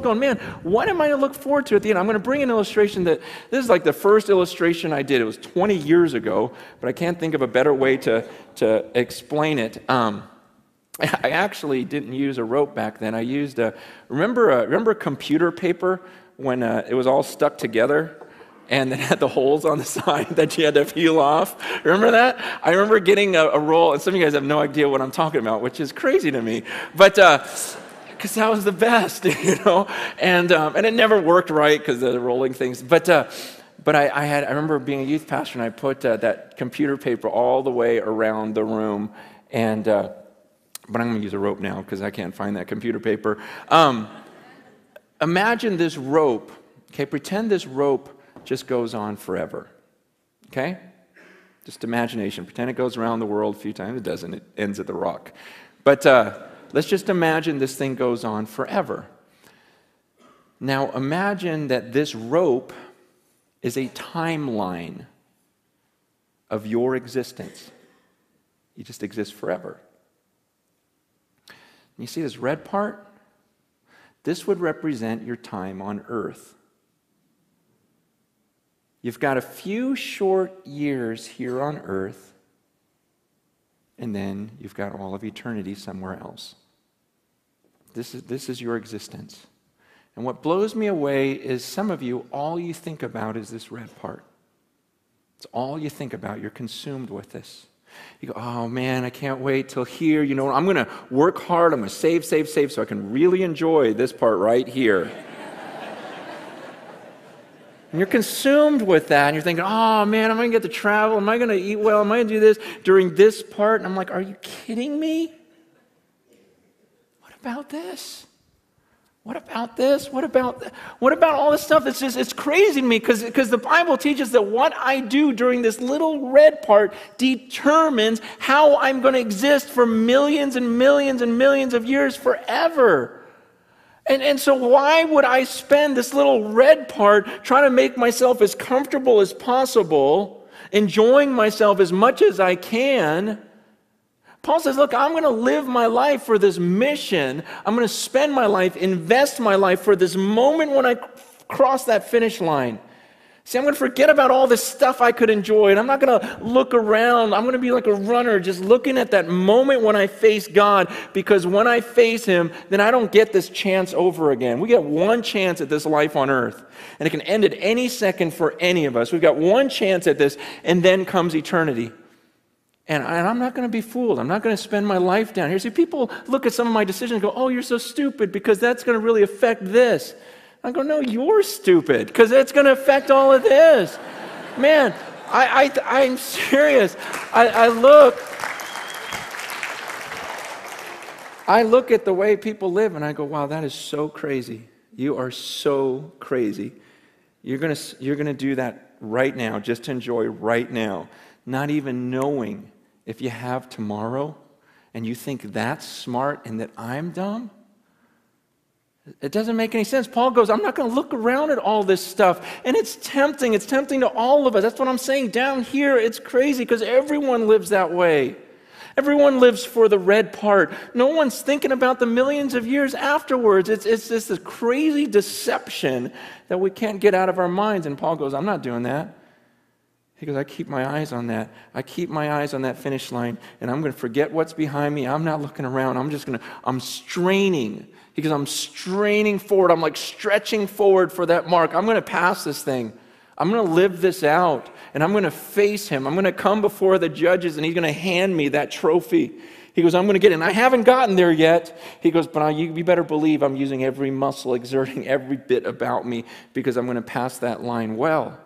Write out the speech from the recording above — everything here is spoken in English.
going, man, what am I to look forward to at the end? I'm going to bring an illustration that, this is like the first illustration I did. It was 20 years ago, but I can't think of a better way to explain it. I actually didn't use a rope back then. I used remember computer paper when it was all stuck together? And it had the holes on the side that you had to peel off. Remember that? I remember getting a roll, and some of you guys have no idea what I'm talking about, which is crazy to me. But because that was the best, and it never worked right because of the rolling things. But I remember being a youth pastor, and I put that computer paper all the way around the room, and but I'm going to use a rope now because I can't find that computer paper. Imagine this rope. Okay, pretend this rope just goes on forever, okay? Just imagination. Pretend it goes around the world a few times. It doesn't. It ends at the rock. But let's just imagine this thing goes on forever. Now imagine that this rope is a timeline of your existence. You just exist forever. You see this red part? This would represent your time on earth. You've got a few short years here on earth, and then you've got all of eternity somewhere else. This is your existence. And what blows me away is some of you, all you think about is this red part. It's all you think about. You're consumed with this. You go, oh man, I can't wait till here. I'm going to work hard. I'm going to save so I can really enjoy this part right here. And you're consumed with that, and you're thinking, oh man, am I going to get to travel? Am I going to eat well? Am I going to do this during this part? And I'm like, are you kidding me? What about this? What about this? What about all this stuff? It's crazy to me because the Bible teaches that what I do during this little red part determines how I'm going to exist for millions and millions and millions of years forever. And so why would I spend this little red part trying to make myself as comfortable as possible, enjoying myself as much as I can? Paul says, look, I'm going to live my life for this mission. I'm going to spend my life, invest my life for this moment when I cross that finish line. See, I'm going to forget about all this stuff I could enjoy, and I'm not going to look around. I'm going to be like a runner, just looking at that moment when I face God, because when I face Him, then I don't get this chance over again. We get one chance at this life on earth, and it can end at any second for any of us. We've got one chance at this, and then comes eternity. And I'm not going to be fooled. I'm not going to spend my life down here. See, people look at some of my decisions and go, oh, you're so stupid because that's going to really affect this. I go, no, you're stupid because it's going to affect all of this. Man, I'm serious. I look at the way people live and I go, wow, that is so crazy. You are so crazy. You're going to do that right now, just to enjoy right now, not even knowing if you have tomorrow, and you think that's smart and that I'm dumb? It doesn't make any sense. Paul goes, I'm not going to look around at all this stuff. And it's tempting. It's tempting to all of us. That's what I'm saying. Down here, it's crazy because everyone lives that way. Everyone lives for the red part. No one's thinking about the millions of years afterwards. It's just this crazy deception that we can't get out of our minds. And Paul goes, I'm not doing that. He goes, I keep my eyes on that. I keep my eyes on that finish line, and I'm going to forget what's behind me. I'm not looking around. I'm straining. He goes, I'm straining forward. I'm like stretching forward for that mark. I'm going to pass this thing. I'm going to live this out, and I'm going to face Him. I'm going to come before the judges, and He's going to hand me that trophy. He goes, I'm going to get it. And I haven't gotten there yet. He goes, but you better believe I'm using every muscle, exerting every bit about me, because I'm going to pass that line well.